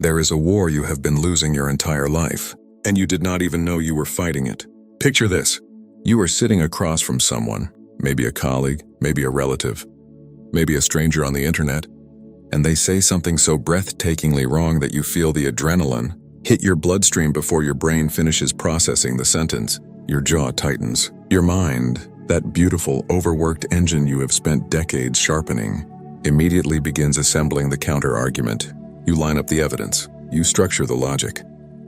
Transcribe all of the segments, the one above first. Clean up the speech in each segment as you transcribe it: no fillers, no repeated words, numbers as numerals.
There is a war you have been losing your entire life, and you did not even know you were fighting it. Picture this. You are sitting across from someone, maybe a colleague, maybe a relative, maybe a stranger on the internet, and they say something so breathtakingly wrong that you feel the adrenaline hit your bloodstream before your brain finishes processing the sentence. Your jaw tightens. Your mind, that beautiful, overworked engine you have spent decades sharpening, immediately begins assembling the counter-argument. You line up the evidence. You structure the logic.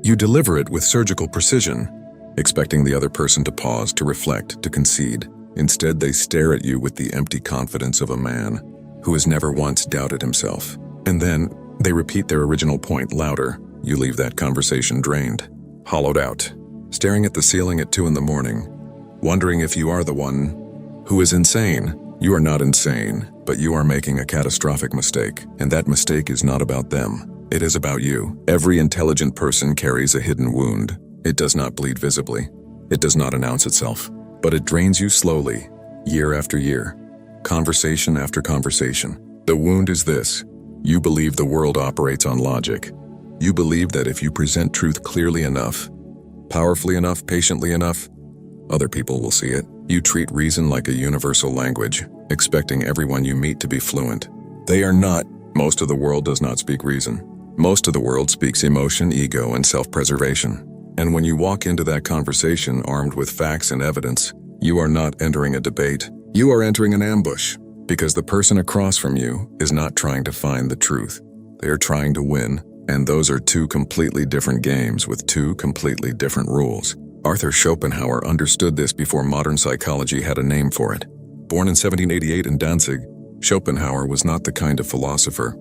You deliver it with surgical precision, expecting the other person to pause, to reflect, to concede. Instead, they stare at you with the empty confidence of a man who has never once doubted himself. And then, they repeat their original point louder. You leave that conversation drained, hollowed out, staring at the ceiling at 2 in the morning, wondering if you are the one who is insane. You are not insane, but you are making a catastrophic mistake, and that mistake is not about them. It is about you. Every intelligent person carries a hidden wound. It does not bleed visibly. It does not announce itself, but it drains you slowly, year after year, conversation after conversation. The wound is this: you believe the world operates on logic. You believe that if you present truth clearly enough, powerfully enough, patiently enough, other people will see it. You treat reason like a universal language, expecting everyone you meet to be fluent. They are not. Most of the world does not speak reason. Most of the world speaks emotion, ego, and self-preservation. And when you walk into that conversation armed with facts and evidence, you are not entering a debate. You are entering an ambush, because the person across from you is not trying to find the truth. They are trying to win. And those are 2 completely different games with 2 completely different rules. Arthur Schopenhauer understood this before modern psychology had a name for it. Born in 1788 in Danzig, Schopenhauer was not the kind of philosopher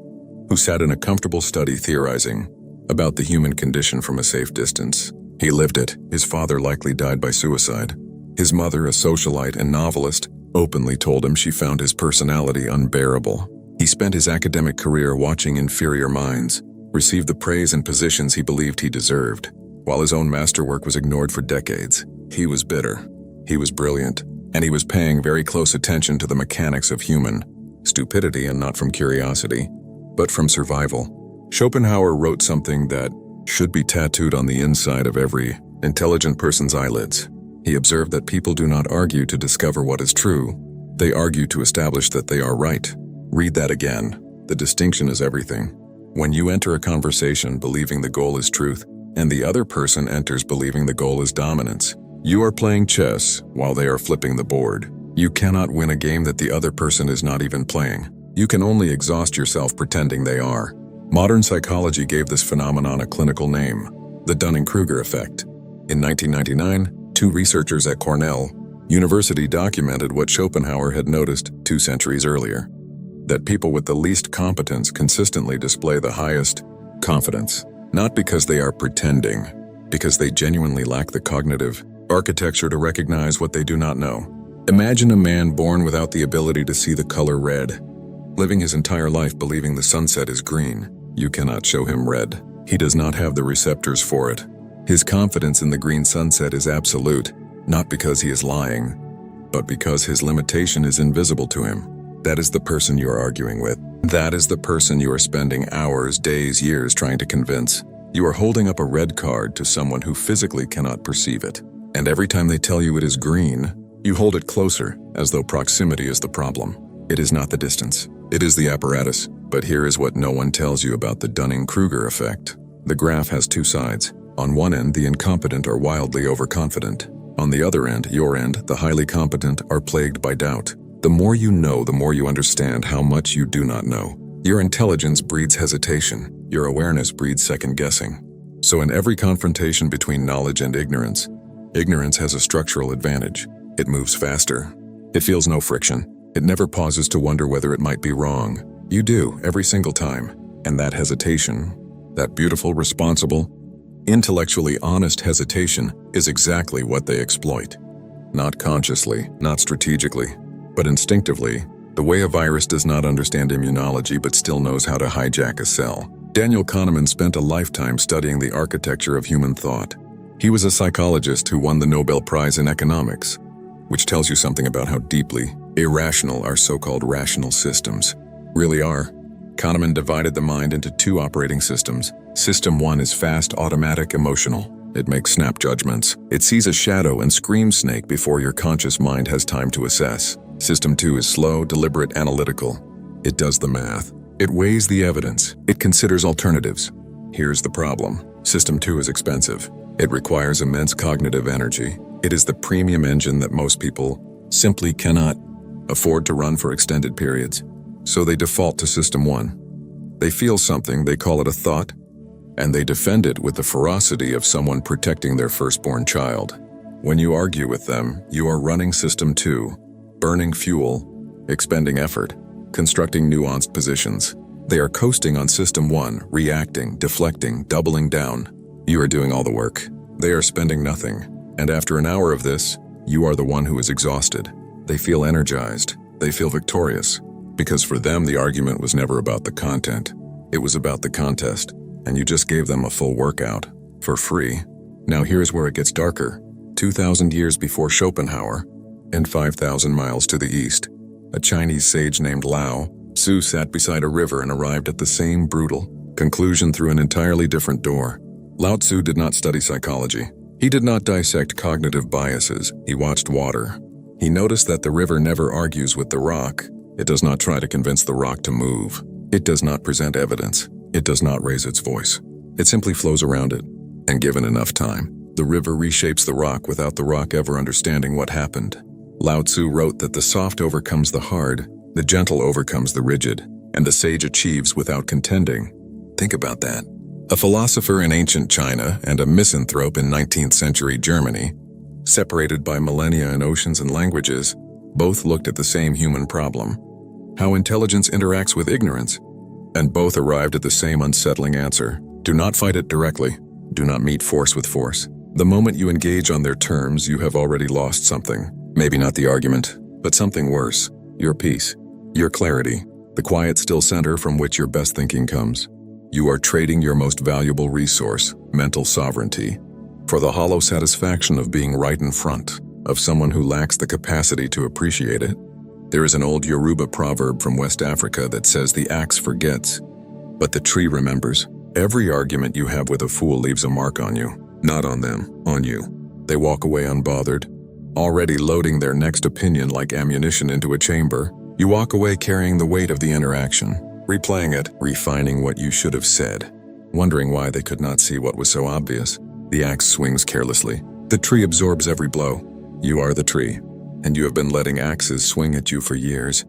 who sat in a comfortable study theorizing about the human condition from a safe distance. He lived it. His father likely died by suicide. His mother, a socialite and novelist, openly told him she found his personality unbearable. He spent his academic career watching inferior minds received the praise and positions he believed he deserved, while his own masterwork was ignored for decades. He was bitter, he was brilliant, and he was paying very close attention to the mechanics of human stupidity, and not from curiosity, but from survival. Schopenhauer wrote something that should be tattooed on the inside of every intelligent person's eyelids. He observed that people do not argue to discover what is true, they argue to establish that they are right. Read that again. The distinction is everything. When you enter a conversation believing the goal is truth, and the other person enters believing the goal is dominance, you are playing chess while they are flipping the board. You cannot win a game that the other person is not even playing. You can only exhaust yourself pretending they are. Modern psychology gave this phenomenon a clinical name: the Dunning-Kruger effect. In 1999, 2 researchers at Cornell University documented what Schopenhauer had noticed 2 centuries earlier: that people with the least competence consistently display the highest confidence, not because they are pretending, because they genuinely lack the cognitive architecture to recognize what they do not know. Imagine a man born without the ability to see the color red, living his entire life believing the sunset is green. You cannot show him red. He does not have the receptors for it. His confidence in the green sunset is absolute, not because he is lying, but because his limitation is invisible to him. That is the person you are arguing with. That is the person you are spending hours, days, years trying to convince. You are holding up a red card to someone who physically cannot perceive it. And every time they tell you it is green, you hold it closer, as though proximity is the problem. It is not the distance. It is the apparatus. But here is what no one tells you about the Dunning-Kruger effect. The graph has 2 sides. On one end, the incompetent are wildly overconfident. On the other end, your end, the highly competent, are plagued by doubt. The more you know, the more you understand how much you do not know. Your intelligence breeds hesitation. Your awareness breeds second-guessing. So in every confrontation between knowledge and ignorance, ignorance has a structural advantage. It moves faster. It feels no friction. It never pauses to wonder whether it might be wrong. You do, every single time. And that hesitation, that beautiful, responsible, intellectually honest hesitation, is exactly what they exploit. Not consciously, not strategically, but instinctively, the way a virus does not understand immunology but still knows how to hijack a cell. Daniel Kahneman spent a lifetime studying the architecture of human thought. He was a psychologist who won the Nobel Prize in economics, which tells you something about how deeply irrational our so-called rational systems really are. Kahneman divided the mind into 2 operating systems: System 1 is fast, automatic, emotional. It makes snap judgments. It sees a shadow and screams snake before your conscious mind has time to assess. System 2 is slow, deliberate, analytical. It does the math. It weighs the evidence. It considers alternatives. Here's the problem. System 2 is expensive. It requires immense cognitive energy. It is the premium engine that most people simply cannot afford to run for extended periods. So they default to System 1. They feel something, they call it a thought, and they defend it with the ferocity of someone protecting their firstborn child. When you argue with them, you are running System 2, burning fuel, expending effort, constructing nuanced positions. They are coasting on System 1, reacting, deflecting, doubling down. You are doing all the work. They are spending nothing. And after an hour of this, you are the one who is exhausted. They feel energized. They feel victorious. Because for them, the argument was never about the content. It was about the contest. And you just gave them a full workout. For free. Now here's where it gets darker. 2,000 years before Schopenhauer, and 5,000 miles to the east, a Chinese sage named Lao Tzu sat beside a river and arrived at the same brutal conclusion through an entirely different door. Lao Tzu did not study psychology. He did not dissect cognitive biases. He watched water. He noticed that the river never argues with the rock. It does not try to convince the rock to move. It does not present evidence. It does not raise its voice. It simply flows around it. And given enough time, the river reshapes the rock without the rock ever understanding what happened. Lao Tzu wrote that the soft overcomes the hard, the gentle overcomes the rigid, and the sage achieves without contending. Think about that. A philosopher in ancient China and a misanthrope in 19th century Germany, separated by millennia and oceans and languages, both looked at the same human problem: how intelligence interacts with ignorance, and both arrived at the same unsettling answer. Do not fight it directly. Do not meet force with force. The moment you engage on their terms, you have already lost something. Maybe not the argument, but something worse. Your peace, your clarity, the quiet, still center from which your best thinking comes. You are trading your most valuable resource, mental sovereignty, for the hollow satisfaction of being right in front of someone who lacks the capacity to appreciate it. There is an old Yoruba proverb from West Africa that says the axe forgets, but the tree remembers. Every argument you have with a fool leaves a mark on you, not on them, on you. They walk away unbothered, already loading their next opinion like ammunition into a chamber. You walk away carrying the weight of the interaction, replaying it, refining what you should have said, wondering why they could not see what was so obvious. The axe swings carelessly. The tree absorbs every blow. You are the tree, and you have been letting axes swing at you for years,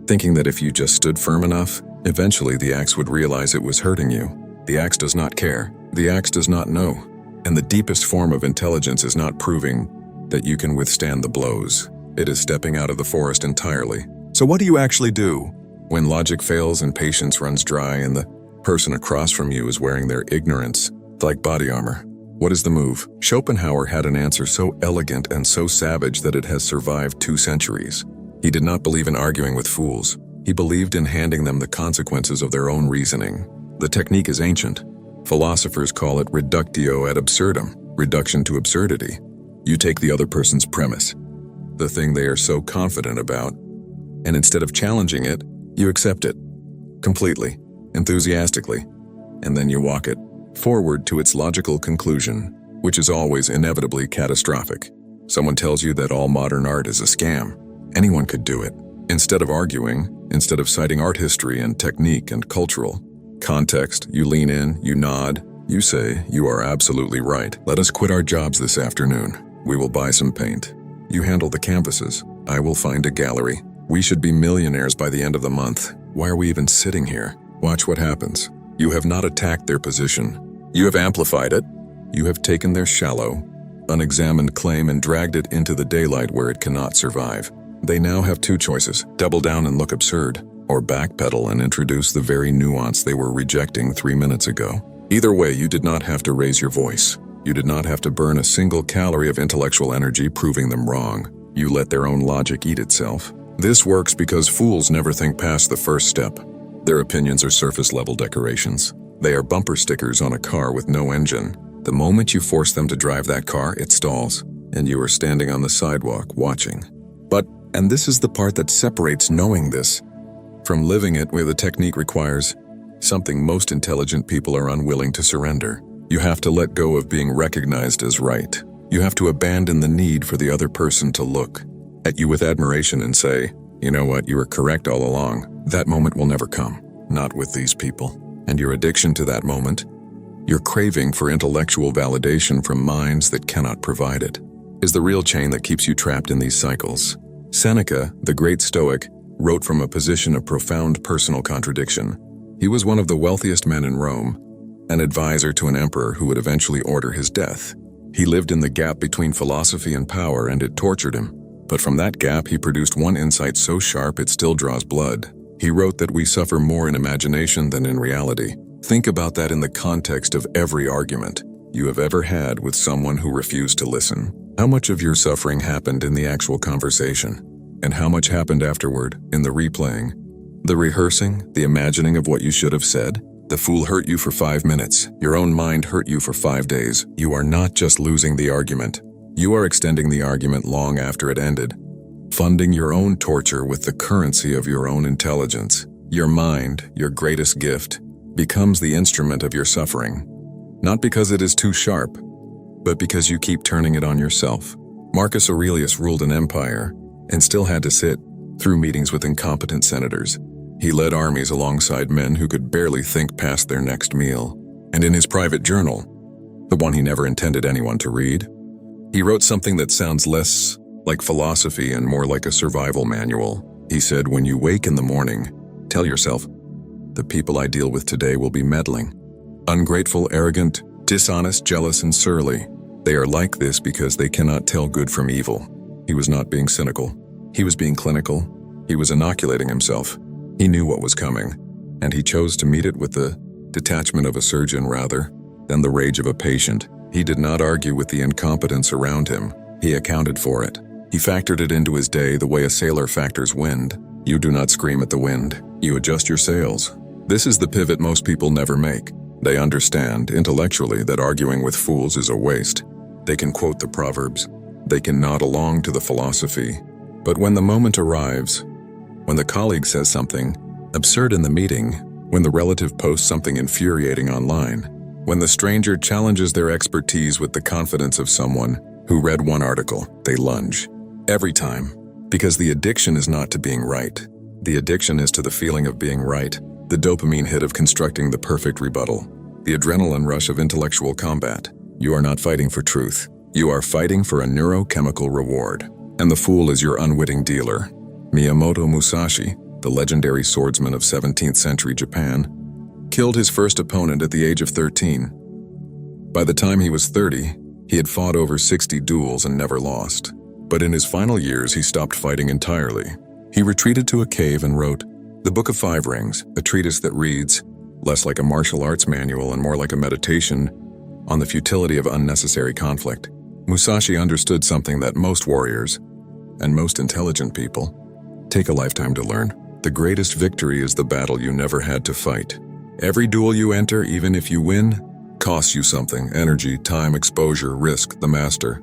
thinking that if you just stood firm enough, eventually the axe would realize it was hurting you. The axe does not care. The axe does not know. And the deepest form of intelligence is not proving that you can withstand the blows. It is stepping out of the forest entirely. So what do you actually do when logic fails and patience runs dry and the person across from you is wearing their ignorance like body armor? What is the move? Schopenhauer had an answer so elegant and so savage that it has survived 2 centuries. He did not believe in arguing with fools. He believed in handing them the consequences of their own reasoning. The technique is ancient. Philosophers call it reductio ad absurdum, reduction to absurdity. You take the other person's premise, the thing they are so confident about, and instead of challenging it, you accept it, completely, enthusiastically, and then you walk it forward to its logical conclusion, which is always inevitably catastrophic. Someone tells you that all modern art is a scam. Anyone could do it. Instead of arguing, instead of citing art history and technique and cultural context, you lean in, you nod, you say, "You are absolutely right. Let us quit our jobs this afternoon. We will buy some paint. You handle the canvases. I will find a gallery. We should be millionaires by the end of the month. Why are we even sitting here? Watch what happens." You have not attacked their position. You have amplified it. You have taken their shallow, unexamined claim and dragged it into the daylight where it cannot survive. They now have 2 choices: double down and look absurd, or backpedal and introduce the very nuance they were rejecting 3 minutes ago. Either way, you did not have to raise your voice. You did not have to burn a single calorie of intellectual energy proving them wrong. You let their own logic eat itself. This works because fools never think past the first step. Their opinions are surface-level decorations. They are bumper stickers on a car with no engine. The moment you force them to drive that car, it stalls, and you are standing on the sidewalk watching. But, and this is the part that separates knowing this from living it, where the technique requires something most intelligent people are unwilling to surrender. You have to let go of being recognized as right. You have to abandon the need for the other person to look at you with admiration and say, "You know what, you were correct all along." That moment will never come, not with these people. And your addiction to that moment, your craving for intellectual validation from minds that cannot provide it, is the real chain that keeps you trapped in these cycles. Seneca, the great Stoic, wrote from a position of profound personal contradiction. He was one of the wealthiest men in Rome, an advisor to an emperor who would eventually order his death. He lived in the gap between philosophy and power, and it tortured him. But from that gap he produced one insight so sharp it still draws blood. He wrote that we suffer more in imagination than in reality. Think about that in the context of every argument you have ever had with someone who refused to listen. How much of your suffering happened in the actual conversation? And how much happened afterward, in the replaying? The rehearsing, the imagining of what you should have said? The fool hurt you for 5 minutes. Your own mind hurt you for 5 days. You are not just losing the argument. You are extending the argument long after it ended, funding your own torture with the currency of your own intelligence. Your mind, your greatest gift, becomes the instrument of your suffering. Not because it is too sharp, but because you keep turning it on yourself. Marcus Aurelius ruled an empire and still had to sit through meetings with incompetent senators. He led armies alongside men who could barely think past their next meal. And in his private journal, the one he never intended anyone to read, he wrote something that sounds less like philosophy and more like a survival manual. He said, "When you wake in the morning, tell yourself, the people I deal with today will be meddling, ungrateful, arrogant, dishonest, jealous, and surly. They are like this because they cannot tell good from evil." He was not being cynical. He was being clinical. He was inoculating himself. He knew what was coming, and he chose to meet it with the detachment of a surgeon rather than the rage of a patient. He did not argue with the incompetence around him. He accounted for it. He factored it into his day the way a sailor factors wind. You do not scream at the wind. You adjust your sails. This is the pivot most people never make. They understand intellectually that arguing with fools is a waste. They can quote the proverbs. They can nod along to the philosophy. But when the moment arrives, when the colleague says something absurd in the meeting, when the relative posts something infuriating online, when the stranger challenges their expertise with the confidence of someone who read one article, they lunge. Every time. Because the addiction is not to being right. The addiction is to the feeling of being right, the dopamine hit of constructing the perfect rebuttal, the adrenaline rush of intellectual combat. You are not fighting for truth. You are fighting for a neurochemical reward. And the fool is your unwitting dealer. Miyamoto Musashi, the legendary swordsman of 17th century Japan, killed his first opponent at the age of 13. By the time he was 30, he had fought over 60 duels and never lost. But in his final years, he stopped fighting entirely. He retreated to a cave and wrote The Book of Five Rings, a treatise that reads less like a martial arts manual and more like a meditation on the futility of unnecessary conflict. Musashi understood something that most warriors, and most intelligent people, take a lifetime to learn. The greatest victory is the battle you never had to fight. Every duel you enter, even if you win, costs you something: energy, time, exposure, risk. The master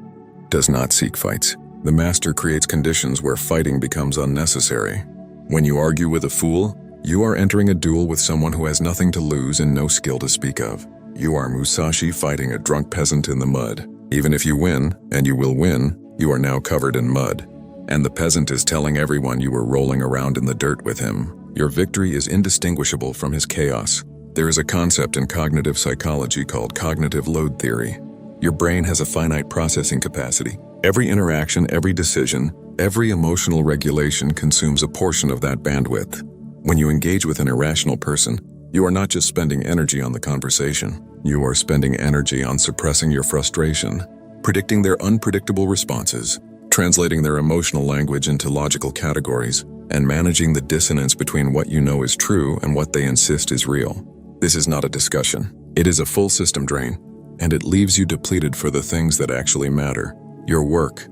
does not seek fights. The master creates conditions where fighting becomes unnecessary. When you argue with a fool, you are entering a duel with someone who has nothing to lose and no skill to speak of. You are Musashi fighting a drunk peasant in the mud. Even if you win, and you will win, you are now covered in mud. And the peasant is telling everyone you were rolling around in the dirt with him. Your victory is indistinguishable from his chaos. There is a concept in cognitive psychology called cognitive load theory. Your brain has a finite processing capacity. Every interaction, every decision, every emotional regulation consumes a portion of that bandwidth. When you engage with an irrational person, you are not just spending energy on the conversation. You are spending energy on suppressing your frustration, predicting their unpredictable responses, translating their emotional language into logical categories, and managing the dissonance between what you know is true and what they insist is real. This is not a discussion. It is a full system drain, and it leaves you depleted for the things that actually matter: your work,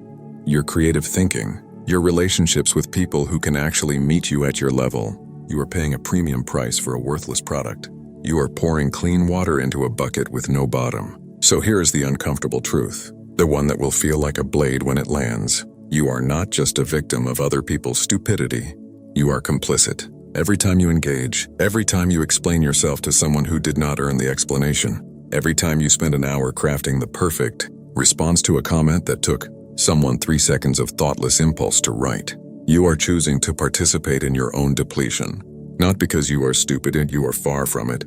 your creative thinking, your relationships with people who can actually meet you at your level. You are paying a premium price for a worthless product. You are pouring clean water into a bucket with no bottom. So here is the uncomfortable truth, the one that will feel like a blade when it lands. You are not just a victim of other people's stupidity. You are complicit. Every time you engage, every time you explain yourself to someone who did not earn the explanation, every time you spend an hour crafting the perfect response to a comment that took someone 3 seconds of thoughtless impulse to write, you are choosing to participate in your own depletion. Not because you are stupid and you are far from it,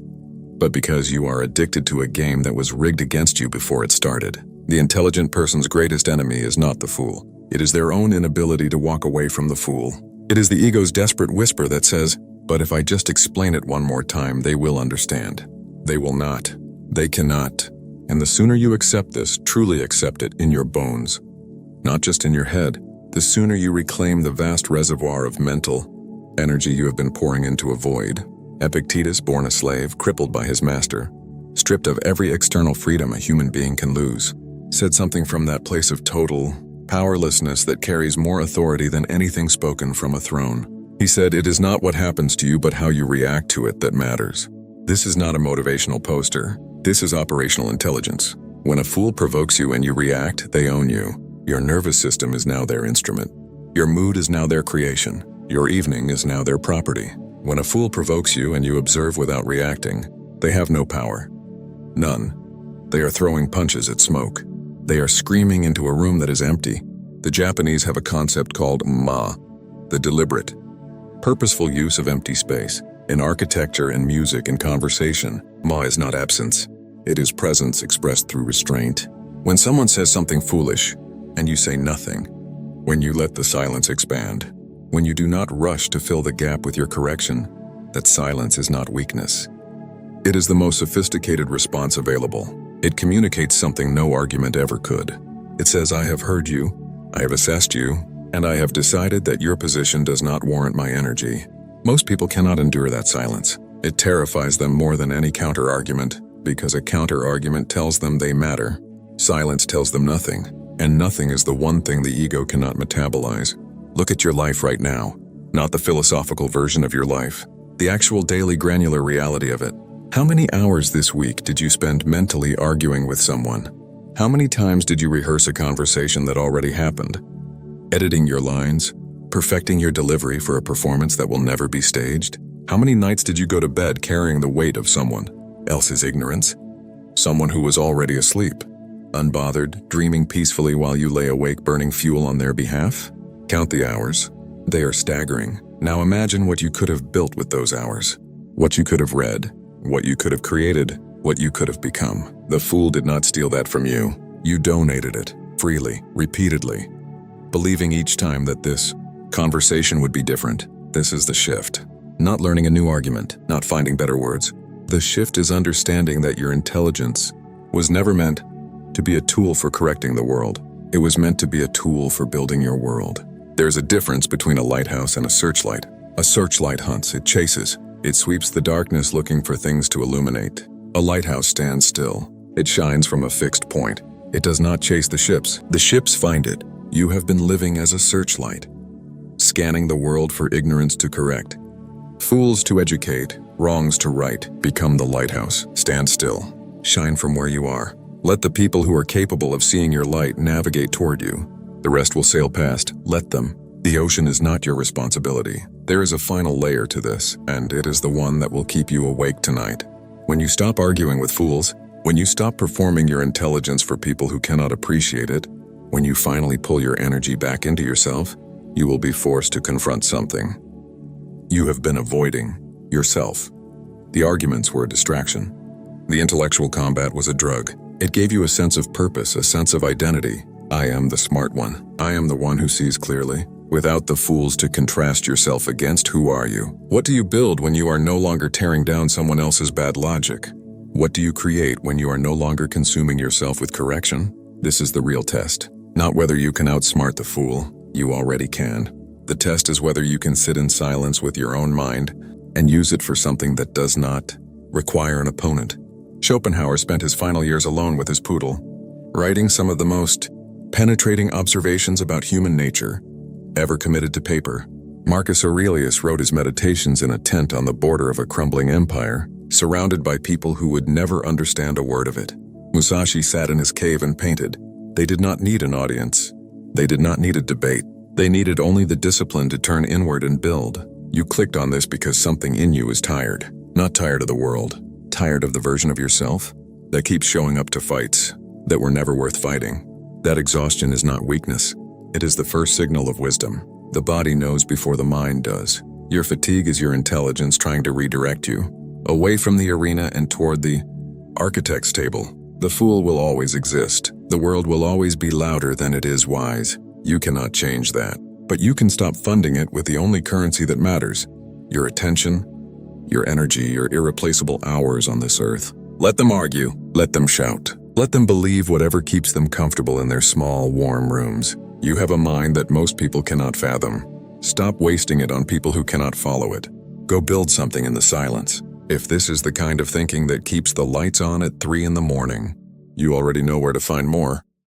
but because you are addicted to a game that was rigged against you before it started. The intelligent person's greatest enemy is not the fool. It is their own inability to walk away from the fool. It is the ego's desperate whisper that says, "But if I just explain it one more time, they will understand." They will not. They cannot. And the sooner you accept this, truly accept it in your bones, not just in your head, the sooner you reclaim the vast reservoir of mental energy you have been pouring into a void. Epictetus, born a slave, crippled by his master, stripped of every external freedom a human being can lose, said something from that place of total powerlessness that carries more authority than anything spoken from a throne. He said, "It is not what happens to you but how you react to it that matters." This is not a motivational poster. This is operational intelligence. When a fool provokes you and you react, they own you. Your nervous system is now their instrument. Your mood is now their creation. Your evening is now their property. When a fool provokes you and you observe without reacting, they have no power. None. They are throwing punches at smoke. They are screaming into a room that is empty. The Japanese have a concept called ma, the deliberate, purposeful use of empty space. In architecture and music and conversation, ma is not absence. It is presence expressed through restraint. When someone says something foolish, and you say nothing, when you let the silence expand, when you do not rush to fill the gap with your correction, that silence is not weakness. It is the most sophisticated response available. It communicates something no argument ever could. It says, "I have heard you, I have assessed you, and I have decided that your position does not warrant my energy." Most people cannot endure that silence. It terrifies them more than any counter-argument, because a counter-argument tells them they matter. Silence tells them nothing, and nothing is the one thing the ego cannot metabolize. Look at your life right now, not the philosophical version of your life, the actual daily granular reality of it. How many hours this week did you spend mentally arguing with someone? How many times did you rehearse a conversation that already happened? Editing your lines? Perfecting your delivery for a performance that will never be staged? How many nights did you go to bed carrying the weight of someone else's ignorance? Someone who was already asleep, unbothered, dreaming peacefully while you lay awake burning fuel on their behalf? Count the hours. They are staggering. Now imagine what you could have built with those hours. What you could have read. What you could have created. What you could have become. The fool did not steal that from you. You donated it, freely, repeatedly, believing each time that this conversation would be different. This is the shift. Not learning a new argument, not finding better words. The shift is understanding that your intelligence was never meant to be a tool for correcting the world. It was meant to be a tool for building your world. There's a difference between a lighthouse and a searchlight. A searchlight hunts, it chases. It sweeps the darkness looking for things to illuminate. A lighthouse stands still. It shines from a fixed point. It does not chase the ships. The ships find it. You have been living as a searchlight, scanning the world for ignorance to correct. Fools to educate, wrongs to right. Become the lighthouse. Stand still. Shine from where you are. Let the people who are capable of seeing your light navigate toward you. The rest will sail past. Let them. The ocean is not your responsibility. There is a final layer to this, and it is the one that will keep you awake tonight. When you stop arguing with fools, when you stop performing your intelligence for people who cannot appreciate it, when you finally pull your energy back into yourself, you will be forced to confront something you have been avoiding: yourself. The arguments were a distraction. The intellectual combat was a drug. It gave you a sense of purpose, a sense of identity. I am the smart one. I am the one who sees clearly. Without the fools to contrast yourself against, who are you? What do you build when you are no longer tearing down someone else's bad logic? What do you create when you are no longer consuming yourself with correction? This is the real test. Not whether you can outsmart the fool. You already can. The test is whether you can sit in silence with your own mind and use it for something that does not require an opponent. Schopenhauer spent his final years alone with his poodle, writing some of the most penetrating observations about human nature ever committed to paper. Marcus Aurelius wrote his meditations in a tent on the border of a crumbling empire, surrounded by people who would never understand a word of it. Musashi sat in his cave and painted. They did not need an audience. They did not need a debate. They needed only the discipline to turn inward and build. You clicked on this because something in you is tired. Not tired of the world. Tired of the version of yourself that keeps showing up to fights that were never worth fighting. That exhaustion is not weakness. It is the first signal of wisdom. The body knows before the mind does. Your fatigue is your intelligence trying to redirect you away from the arena and toward the architect's table. The fool will always exist. The world will always be louder than it is wise. You cannot change that. But you can stop funding it with the only currency that matters: your attention, your energy, your irreplaceable hours on this earth. Let them argue. Let them shout. Let them believe whatever keeps them comfortable in their small, warm rooms. You have a mind that most people cannot fathom. Stop wasting it on people who cannot follow it. Go build something in the silence. If this is the kind of thinking that keeps the lights on at 3 in the morning, you already know where to find more.